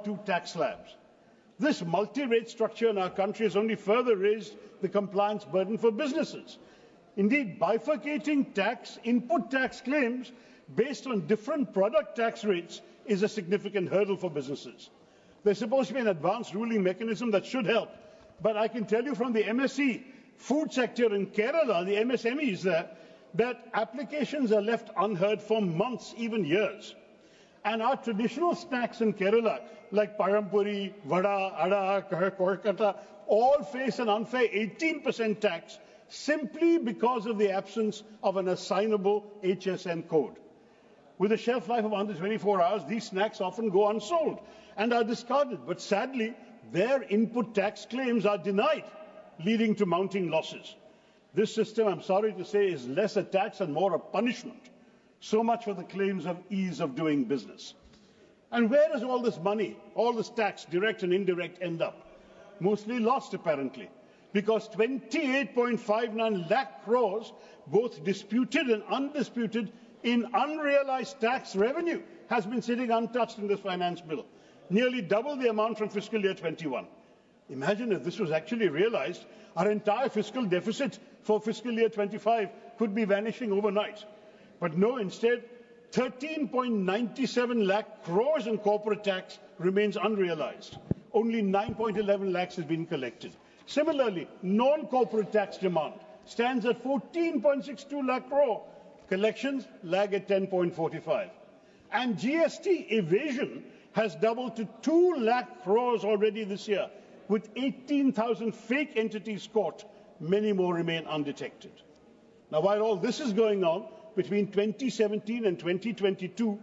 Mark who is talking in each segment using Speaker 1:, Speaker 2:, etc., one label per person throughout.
Speaker 1: two tax slabs. This multi-rate structure in our country has only further raised the compliance burden for businesses. Indeed, bifurcating input tax claims based on different product tax rates is a significant hurdle for businesses. There's supposed to be an advanced ruling mechanism that should help, but I can tell you from the MSE food sector in Kerala, the MSMEs there, that applications are left unheard for months, even years. And our traditional snacks in Kerala, like parampuri, vada, ada, korkata, all face an unfair 18% tax simply because of the absence of an assignable HSN code. With a shelf life of under 24 hours, these snacks often go unsold and are discarded. But sadly, their input tax claims are denied, leading to mounting losses. This system, I'm sorry to say, is less a tax and more a punishment. So much for the claims of ease of doing business. And where does all this money, all this tax, direct and indirect, end up? Mostly lost, apparently, because 28.59 lakh crores, both disputed and undisputed, in unrealized tax revenue has been sitting untouched in this finance bill, nearly double the amount from fiscal year 21. Imagine if this was actually realized, our entire fiscal deficit for fiscal year 25 could be vanishing overnight. But no, instead, 13.97 lakh crores in corporate tax remains unrealized. Only 9.11 lakhs has been collected. Similarly, non-corporate tax demand stands at 14.62 lakh crore. Collections lag at 10.45. And GST evasion has doubled to 2 lakh crores already this year. With 18,000 fake entities caught, many more remain undetected. Now, while all this is going on, between 2017 and 2022,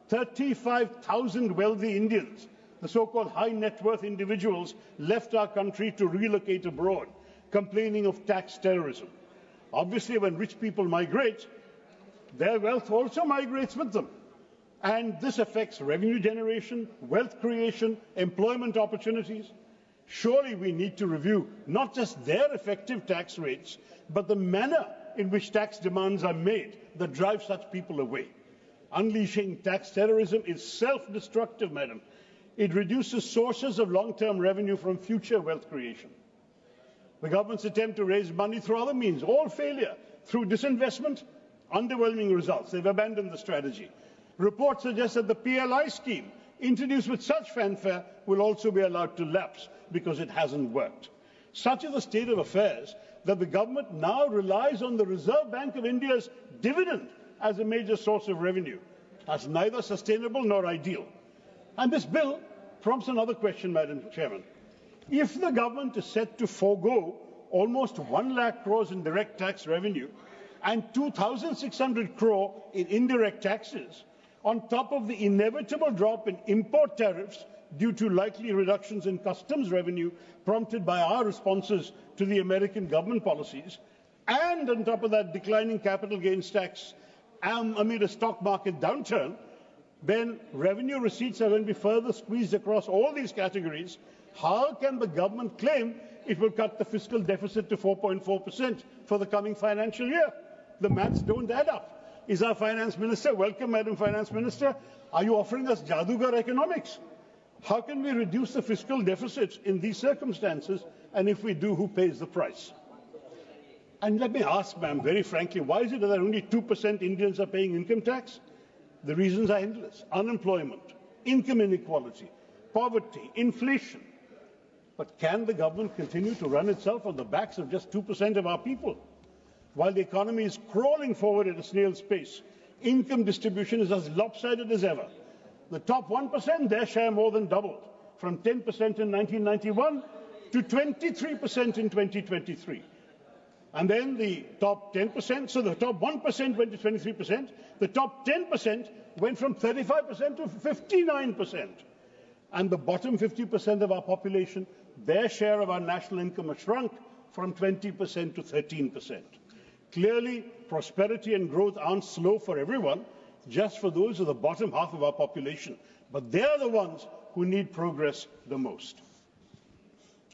Speaker 1: 35,000 wealthy Indians, the so-called high net worth individuals, left our country to relocate abroad, complaining of tax terrorism. Obviously, when rich people migrate, their wealth also migrates with them. And this affects revenue generation, wealth creation, employment opportunities. Surely we need to review not just their effective tax rates, but the manner in which tax demands are made that drive such people away. Unleashing tax terrorism is self-destructive, madam. It reduces sources of long-term revenue from future wealth creation. The government's attempt to raise money through other means, all failure. Through disinvestment, underwhelming results. They've abandoned the strategy. Reports suggest that the PLI scheme, introduced with such fanfare, will also be allowed to lapse because it hasn't worked. Such is the state of affairs that the government now relies on the Reserve Bank of India's dividend as a major source of revenue. That's neither sustainable nor ideal. And this bill prompts another question, Madam Chairman. If the government is set to forego almost 1 lakh crores in direct tax revenue and 2,600 crore in indirect taxes, on top of the inevitable drop in import tariffs due to likely reductions in customs revenue prompted by our responses to the American government policies, and on top of that declining capital gains tax amid a stock market downturn, then revenue receipts are going to be further squeezed across all these categories. How can the government claim it will cut the fiscal deficit to 4.4% for the coming financial year? The maths don't add up. Is our finance minister, welcome Madam Finance Minister, are you offering us Jadugar economics? How can we reduce the fiscal deficit in these circumstances? And if we do, who pays the price? And let me ask, ma'am, very frankly, why is it that only 2% Indians are paying income tax? The reasons are endless. Unemployment, income inequality, poverty, inflation. But can the government continue to run itself on the backs of just 2% of our people? While the economy is crawling forward at a snail's pace, income distribution is as lopsided as ever. The top 1%, their share more than doubled, from 10% in 1991 to 23% in 2023. And then the top 10%, so the top 1% went to 23%, the top 10% went from 35% to 59%. And the bottom 50% of our population, their share of our national income has shrunk from 20% to 13%. Clearly, prosperity and growth aren't slow for everyone, just for those of the bottom half of our population. But they're the ones who need progress the most.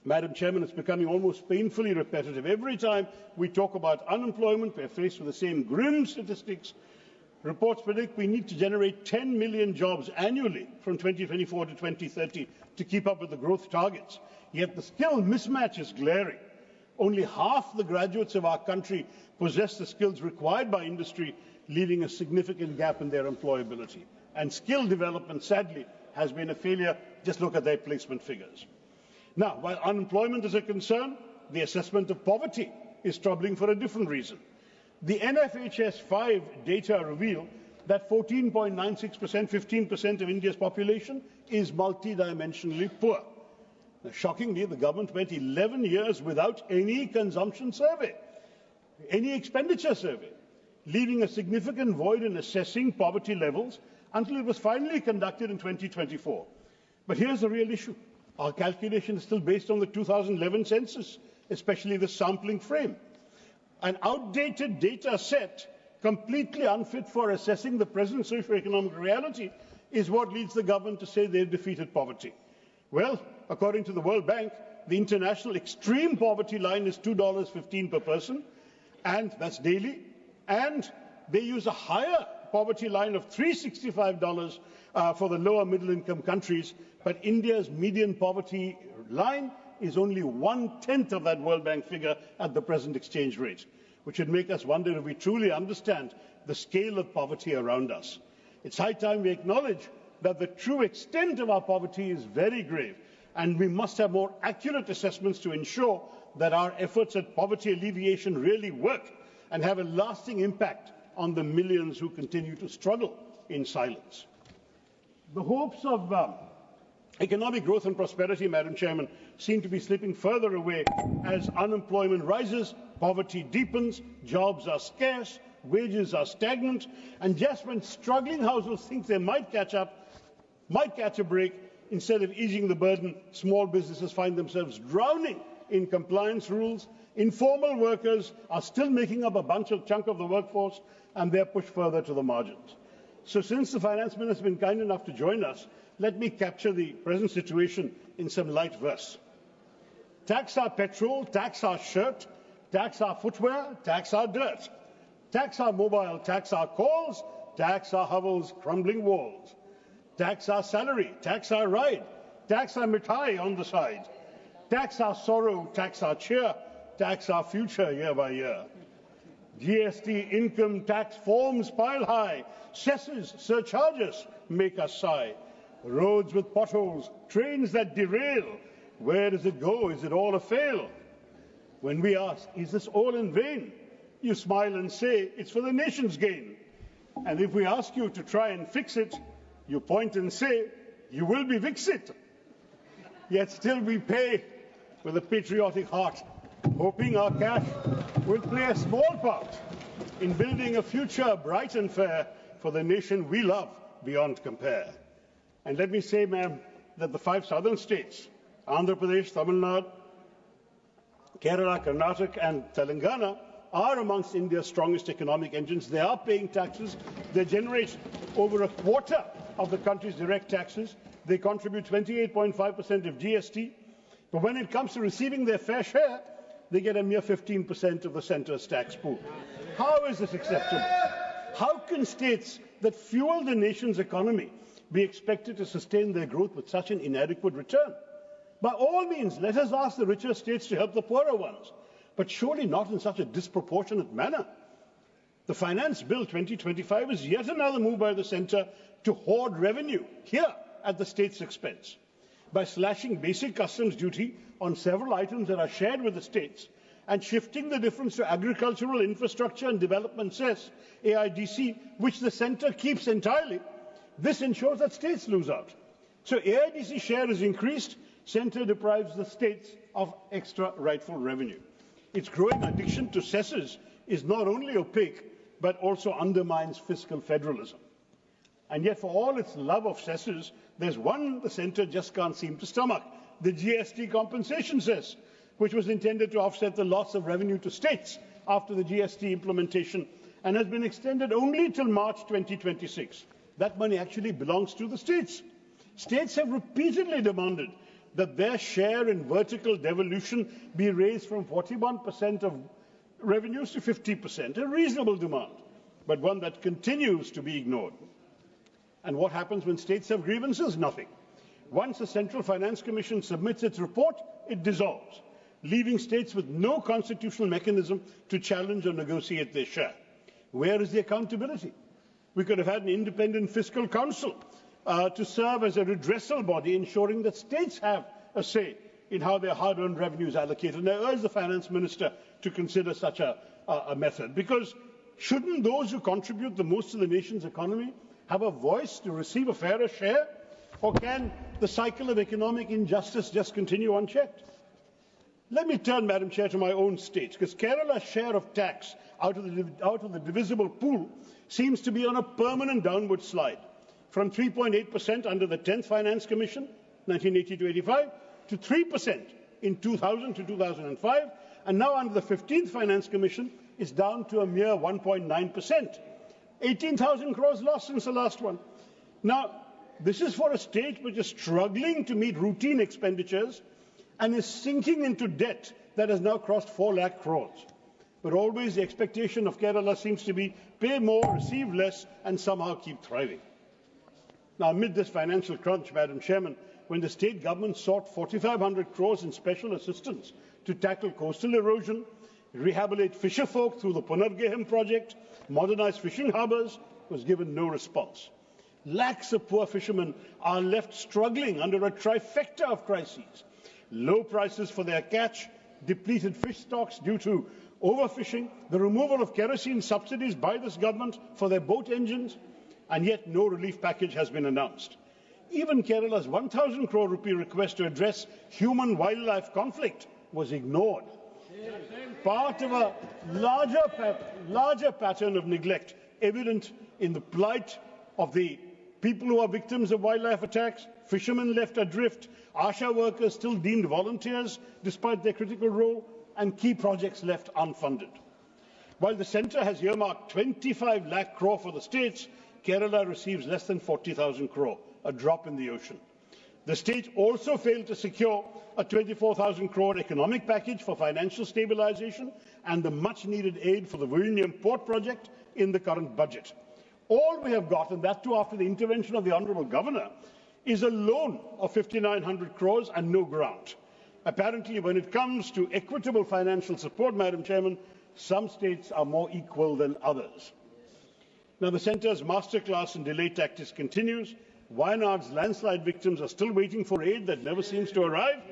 Speaker 1: Madam Chairman, it's becoming almost painfully repetitive. Every time we talk about unemployment, we're faced with the same grim statistics. reports predict we need to generate 10 million jobs annually from 2024 to 2030 to keep up with the growth targets. Yet the skill mismatch is glaring. Only half the graduates of our country possess the skills required by industry, leaving a significant gap in their employability. And skill development, sadly, has been a failure. Just look at their placement figures. Now, while unemployment is a concern, the assessment of poverty is troubling for a different reason. The NFHS 5 data reveal that 14.96%, 15% of India's population is multidimensionally poor. Now, shockingly, the government went 11 years without any consumption survey, any expenditure survey, leaving a significant void in assessing poverty levels until it was finally conducted in 2024. But here's the real issue. Our calculation is still based on the 2011 census, especially the sampling frame. An outdated data set, completely unfit for assessing the present socio-economic reality, is what leads the government to say they've defeated poverty. Well, according to the World Bank, the international extreme poverty line is $2.15 per person, and that's daily, and they use a higher poverty line of $365 for the lower middle income countries, but India's median poverty line is only 1/10 of that World Bank figure at the present exchange rate, which should make us wonder if we truly understand the scale of poverty around us. It's high time we acknowledge that the true extent of our poverty is very grave, and we must have more accurate assessments to ensure that our efforts at poverty alleviation really work and have a lasting impact on the millions who continue to struggle in silence. The hopes of economic growth and prosperity, Madam Chairman, seem to be slipping further away as unemployment rises, poverty deepens, jobs are scarce, wages are stagnant, and just when struggling households think they might catch a break, instead of easing the burden, small businesses find themselves drowning in compliance rules. Informal workers are still making up a chunk of the workforce, and they're pushed further to the margins. So since the Finance Minister has been kind enough to join us, let me capture the present situation in some light verse. Tax our petrol, tax our shirt, tax our footwear, tax our dirt. Tax our mobile, tax our calls, tax our hovels, crumbling walls. Tax our salary, tax our ride, tax our mithai on the side. Tax our sorrow, tax our cheer, tax our future year by year. GST income tax forms pile high, cesses, surcharges make us sigh. Roads with potholes, trains that derail, where does it go? Is it all a fail? When we ask, is this all in vain? You smile and say, it's for the nation's gain. And if we ask you to try and fix it, you point and say, you will be Vixit. Yet still we pay with a patriotic heart, hoping our cash will play a small part in building a future bright and fair for the nation we love beyond compare. And let me say, ma'am, that the 5 southern states, Andhra Pradesh, Tamil Nadu, Kerala, Karnataka and Telangana, are amongst India's strongest economic engines. They are paying taxes. They generate over a quarter of the country's direct taxes. They contribute 28.5% of GST. But when it comes to receiving their fair share, they get a mere 15% of the centre's tax pool. How is this acceptable? How can states that fuel the nation's economy be expected to sustain their growth with such an inadequate return? By all means, let us ask the richer states to help the poorer ones, but surely not in such a disproportionate manner. The Finance Bill 2025 is yet another move by the centre to hoard revenue here at the state's expense. By slashing basic customs duty on several items that are shared with the states and shifting the difference to agricultural infrastructure and development cess, AIDC, which the centre keeps entirely, this ensures that states lose out. So AIDC share is increased, centre deprives the states of extra rightful revenue. Its growing addiction to cesses is not only opaque, but also undermines fiscal federalism. And yet, for all its love of cesses, there's one the centre just can't seem to stomach: the GST compensation cess, which was intended to offset the loss of revenue to states after the GST implementation and has been extended only till March 2026. That money actually belongs to the states. States have repeatedly demanded that their share in vertical devolution be raised from 41% of revenues to 50%, a reasonable demand. but one that continues to be ignored. And what happens when states have grievances? Nothing. Once the Central Finance Commission submits its report, it dissolves, leaving states with no constitutional mechanism to challenge or negotiate their share. Where is the accountability? We could have had an independent fiscal council to serve as a redressal body, ensuring that states have a say in how their hard-earned revenue is allocated. And I urge the Finance Minister to consider such a method, because shouldn't those who contribute the most to the nation's economy have a voice to receive a fairer share? Or can the cycle of economic injustice just continue unchecked? Let me turn, Madam Chair, to my own state, because Kerala's share of tax out of the divisible pool seems to be on a permanent downward slide, from 3.8% under the 10th Finance Commission, 1980 to 85, to 3% in 2000 to 2005, and now under the 15th Finance Commission is down to a mere 1.9%. 18,000 crores lost since the last one. Now, this is for a state which is struggling to meet routine expenditures and is sinking into debt that has now crossed 4 lakh crores. But always the expectation of Kerala seems to be pay more, receive less, and somehow keep thriving. Now, amid this financial crunch, Madam Chairman, when the state government sought 4,500 crores in special assistance to tackle coastal erosion, rehabilitate fisherfolk through the Punargehem project, modernize fishing harbours, was given no response. Lakhs of poor fishermen are left struggling under a trifecta of crises: low prices for their catch, depleted fish stocks due to overfishing, the removal of kerosene subsidies by this government for their boat engines, and yet no relief package has been announced. Even Kerala's 1,000 crore rupee request to address human-wildlife conflict was ignored. Part of a larger pattern of neglect evident in the plight of the people who are victims of wildlife attacks, fishermen left adrift, ASHA workers still deemed volunteers despite their critical role, and key projects left unfunded. While the centre has earmarked 25 lakh crore for the states, Kerala receives less than 40,000 crore, a drop in the ocean. The state also failed to secure a 24,000 crore economic package for financial stabilisation and the much-needed aid for the Vilnius port project in the current budget. All we have got, and that too after the intervention of the Honourable Governor, is a loan of 5,900 crores and no grant. Apparently, when it comes to equitable financial support, Madam Chairman, some states are more equal than others. Now, the centre's masterclass in delay tactics continues. Wayanad's landslide victims are still waiting for aid that never seems to arrive.